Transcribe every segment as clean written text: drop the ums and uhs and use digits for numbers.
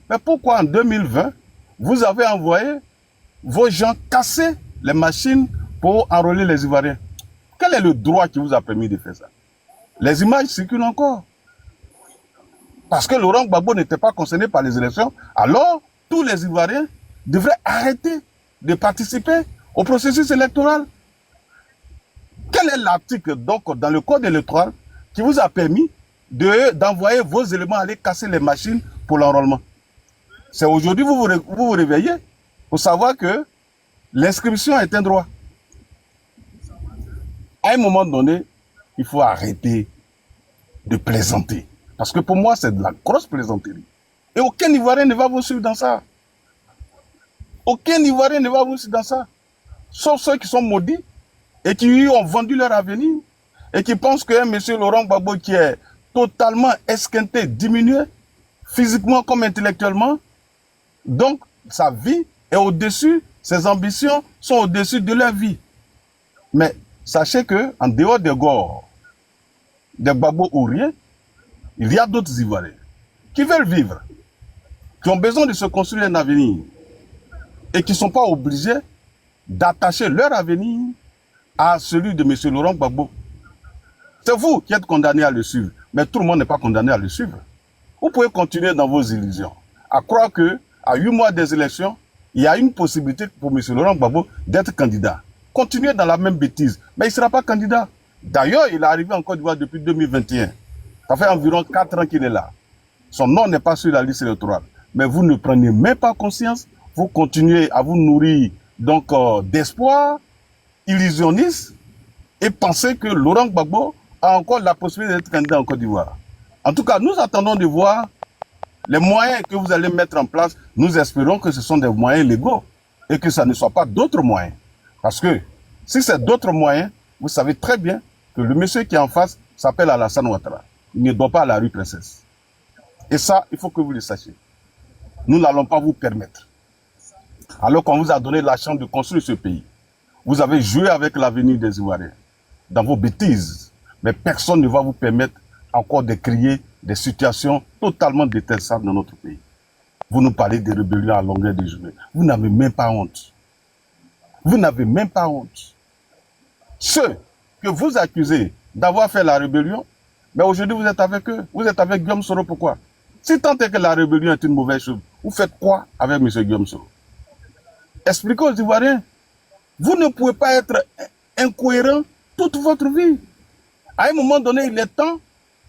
Mais pourquoi en 2020, vous avez envoyé vos gens casser les machines pour enrôler les Ivoiriens? Quel est le droit qui vous a permis de faire ça? Les images circulent encore. Parce que Laurent Gbagbo n'était pas concerné par les élections, alors tous les Ivoiriens devraient arrêter de participer au processus électoral. Quel est l'article, donc, dans le code électoral qui vous a permis d'envoyer vos éléments aller casser les machines pour l'enrôlement? C'est aujourd'hui vous vous réveillez pour savoir que l'inscription est un droit. À un moment donné, il faut arrêter de plaisanter. Parce que pour moi, c'est de la grosse plaisanterie. Et aucun Ivoirien ne va vous suivre dans ça. Aucun Ivoirien ne va vous suivre dans ça. Sauf ceux qui sont maudits et qui ont vendu leur avenir et qui pensent qu'un monsieur Laurent Gbagbo qui est totalement esquinté, diminué, physiquement comme intellectuellement, donc sa vie est au-dessus, ses ambitions sont au-dessus de leur vie. Mais sachez que en dehors des Gor, des Gbagbo ou rien, il y a d'autres Ivoiriens qui veulent vivre, qui ont besoin de se construire un avenir et qui ne sont pas obligés d'attacher leur avenir à celui de M. Laurent Gbagbo. C'est vous qui êtes condamné à le suivre, mais tout le monde n'est pas condamné à le suivre. Vous pouvez continuer dans vos illusions, à croire que à 8 mois des élections, il y a une possibilité pour M. Laurent Gbagbo d'être candidat. Continuez dans la même bêtise, mais il ne sera pas candidat. D'ailleurs, il est arrivé en Côte d'Ivoire depuis 2021. Ça fait environ 4 ans qu'il est là. Son nom n'est pas sur la liste électorale. Mais vous ne prenez même pas conscience. Vous continuez à vous nourrir donc d'espoir, illusionniste, et pensez que Laurent Gbagbo a encore la possibilité d'être candidat en Côte d'Ivoire. En tout cas, nous attendons de voir les moyens que vous allez mettre en place. Nous espérons que ce sont des moyens légaux et que ça ne soit pas d'autres moyens. Parce que si c'est d'autres moyens, vous savez très bien que le monsieur qui est en face s'appelle Alassane Ouattara. Il ne doit pas à la rue Princesse. Et ça, il faut que vous le sachiez. Nous n'allons pas vous permettre. Alors qu'on vous a donné la chance de construire ce pays, vous avez joué avec l'avenir des Ivoiriens dans vos bêtises. Mais personne ne va vous permettre encore de créer des situations totalement détestables dans notre pays. Vous nous parlez de rébellion à longueur de journée. Vous n'avez même pas honte. Vous n'avez même pas honte. Ceux que vous accusez d'avoir fait la rébellion, mais aujourd'hui vous êtes avec eux. Vous êtes avec Guillaume Soro, pourquoi? Si tant est que la rébellion est une mauvaise chose, vous faites quoi avec M. Guillaume Soro? Expliquez aux Ivoiriens. Vous ne pouvez pas être incohérent toute votre vie. À un moment donné, il est temps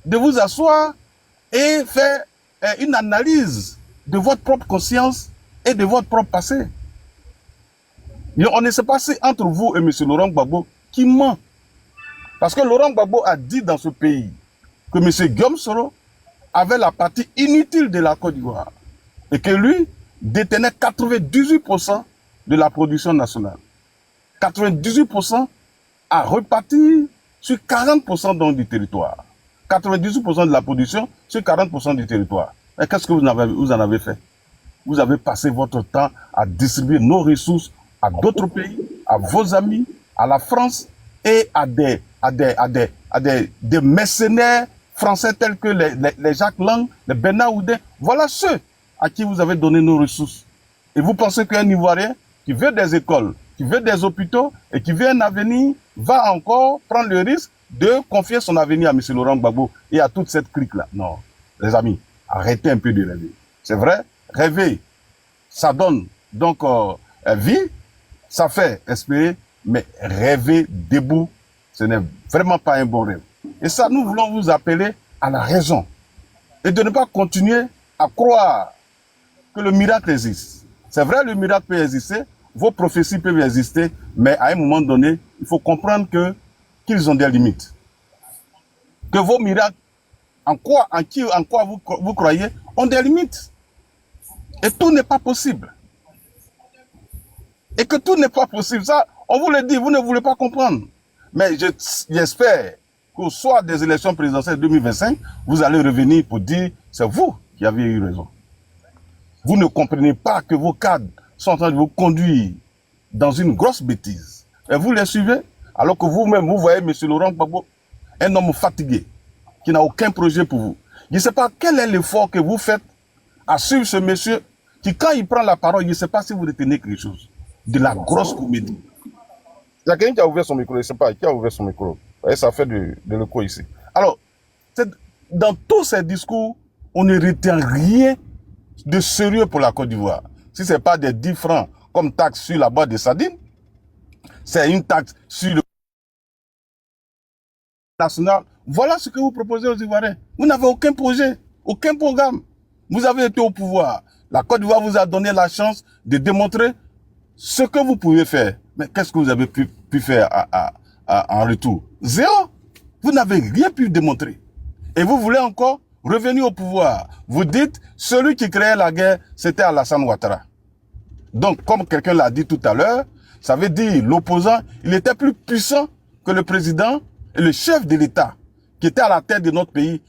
de vous asseoir et faire une analyse de votre propre conscience et de votre propre passé. On ne sait pas si entre vous et M. Laurent Gbagbo qui ment. Parce que Laurent Gbagbo a dit dans ce pays que M. Guillaume Soro avait la partie inutile de la Côte d'Ivoire et que lui détenait 98% de la production nationale. 98% à repartir sur 40% donc du territoire. 98% de la production sur 40% du territoire. Mais qu'est-ce que vous en avez fait? Vous avez passé votre temps à distribuer nos ressources à d'autres pays, à vos amis, à la France et à des mercenaires français tels que les Jacques Lang, les Bernard Oudin. Voilà ceux à qui vous avez donné nos ressources. Et vous pensez qu'un Ivoirien qui veut des écoles, qui veut des hôpitaux et qui veut un avenir, va encore prendre le risque de confier son avenir à M. Laurent Gbagbo et à toute cette clique-là. Non, les amis, arrêtez un peu de rêver. C'est vrai, rêver, ça donne donc vie, ça fait espérer, mais rêver debout, ce n'est vraiment pas un bon rêve. Et ça, nous voulons vous appeler à la raison et de ne pas continuer à croire que le miracle existe. C'est vrai, le miracle peut exister, vos prophéties peuvent exister, mais à un moment donné, il faut comprendre qu'ils ont des limites. Que vos miracles, en quoi vous croyez, ont des limites. Et tout n'est pas possible. Et que tout n'est pas possible, ça, on vous le dit, vous ne voulez pas comprendre. Mais j'espère qu'au soir des élections présidentielles 2025, vous allez revenir pour dire, c'est vous qui avez eu raison. Vous ne comprenez pas que vos cadres sont en train de vous conduire dans une grosse bêtise. Et vous les suivez, alors que vous-même, vous voyez M. Laurent Gbagbo, un homme fatigué, qui n'a aucun projet pour vous. Je ne sais pas quel est l'effort que vous faites à suivre ce monsieur qui, quand il prend la parole, je ne sais pas si vous retenez quelque chose. De la grosse comédie. Il y a quelqu'un qui a ouvert son micro, je ne sais pas qui a ouvert son micro. Et ça fait de l'écho ici. Alors, dans tous ces discours, on ne retient rien de sérieux pour la Côte d'Ivoire. Si ce n'est pas des 10 francs comme taxe sur la boîte de sardines, c'est une taxe sur le national. Voilà ce que vous proposez aux Ivoiriens. Vous n'avez aucun projet, aucun programme. Vous avez été au pouvoir. La Côte d'Ivoire vous a donné la chance de démontrer ce que vous pouvez faire. Mais qu'est-ce que vous avez pu faire en retour? Zéro. Vous n'avez rien pu démontrer. Et vous voulez encore revenir au pouvoir. Vous dites, celui qui créait la guerre, c'était Alassane Ouattara. Donc, comme quelqu'un l'a dit tout à l'heure, ça veut dire l'opposant, il était plus puissant que le président et le chef de l'État qui était à la tête de notre pays.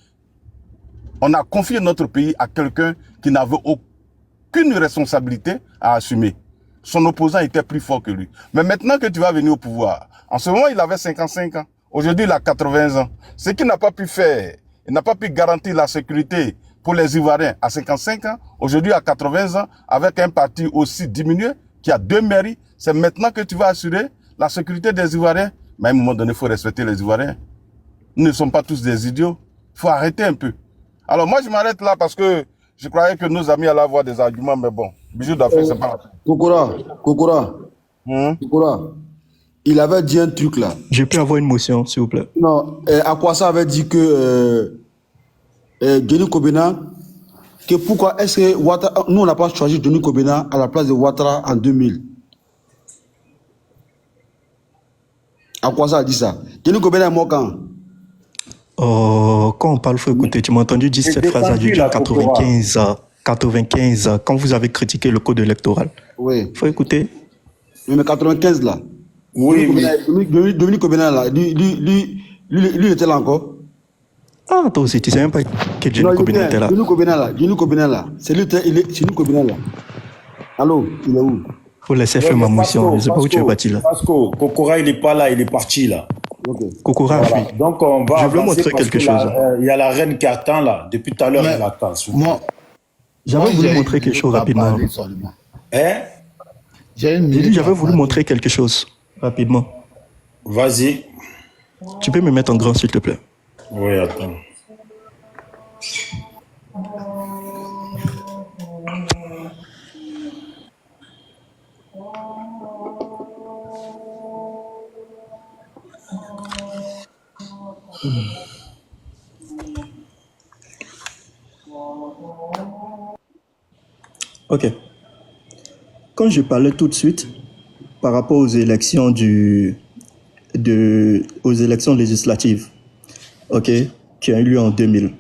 On a confié notre pays à quelqu'un qui n'avait aucune responsabilité à assumer. Son opposant était plus fort que lui. Mais maintenant que tu vas venir au pouvoir, en ce moment, il avait 55 ans. Aujourd'hui, il a 80 ans. Ce qu'il n'a pas pu faire, il n'a pas pu garantir la sécurité pour les Ivoiriens à 55 ans. Aujourd'hui, à 80 ans, avec un parti aussi diminué, qui a 2 mairies, c'est maintenant que tu vas assurer la sécurité des Ivoiriens. Mais à un moment donné, il faut respecter les Ivoiriens. Nous ne sommes pas tous des idiots. Il faut arrêter un peu. Alors moi, je m'arrête là parce que je croyais que nos amis allaient avoir des arguments, mais bon, Bijou d'Afrique, c'est pas... Kokora, il avait dit un truc là. Je peux avoir une motion, s'il vous plaît. Non, Akwasa avait dit que Denis Kobena, que pourquoi est-ce que Ouattara, nous on n'a pas choisi Denis Kobena à la place de Ouattara en 2000. Akwasa a dit ça. Denis Kobena est mort quand? Quand on parle, il faut écouter. Tu m'as entendu dire cette phrase à 95, quand vous avez critiqué le code électoral. Oui. Il faut écouter. Oui, mais 95 là. Oui, Denis Kobena là, lui était là encore. Ah, toi aussi, tu sais même pas que Denis Kobena était là. Denis Kobena là. C'est lui, Denis Kobena là. Allô, il est où? Faut laisser faire ma motion. Je ne sais pas où tu es parti là. Pasco, Kokora, il n'est pas là, il est parti là. Okay. Kokora, Voilà. oui. Donc on va je veux montrer quelque chose. Il y a la reine qui attend là. Depuis tout à l'heure, elle attend. Moi, j'avais voulu montrer quelque chose rapidement. Hein? J'avais voulu montrer quelque chose rapidement. Vas-y. Tu peux me mettre en grand, s'il te plaît? Oui, attends. Ok. Quand je parlais tout de suite par rapport aux élections aux élections législatives, ok, qui ont eu lieu en 2000,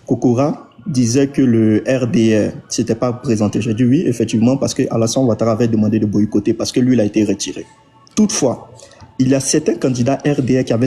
Kokora disait que le RDR ne s'était pas présenté. J'ai dit oui, effectivement, parce que Alassane Ouattara avait demandé de boycotter parce que lui, il a été retiré. Toutefois, il y a certains candidats RDR qui avaient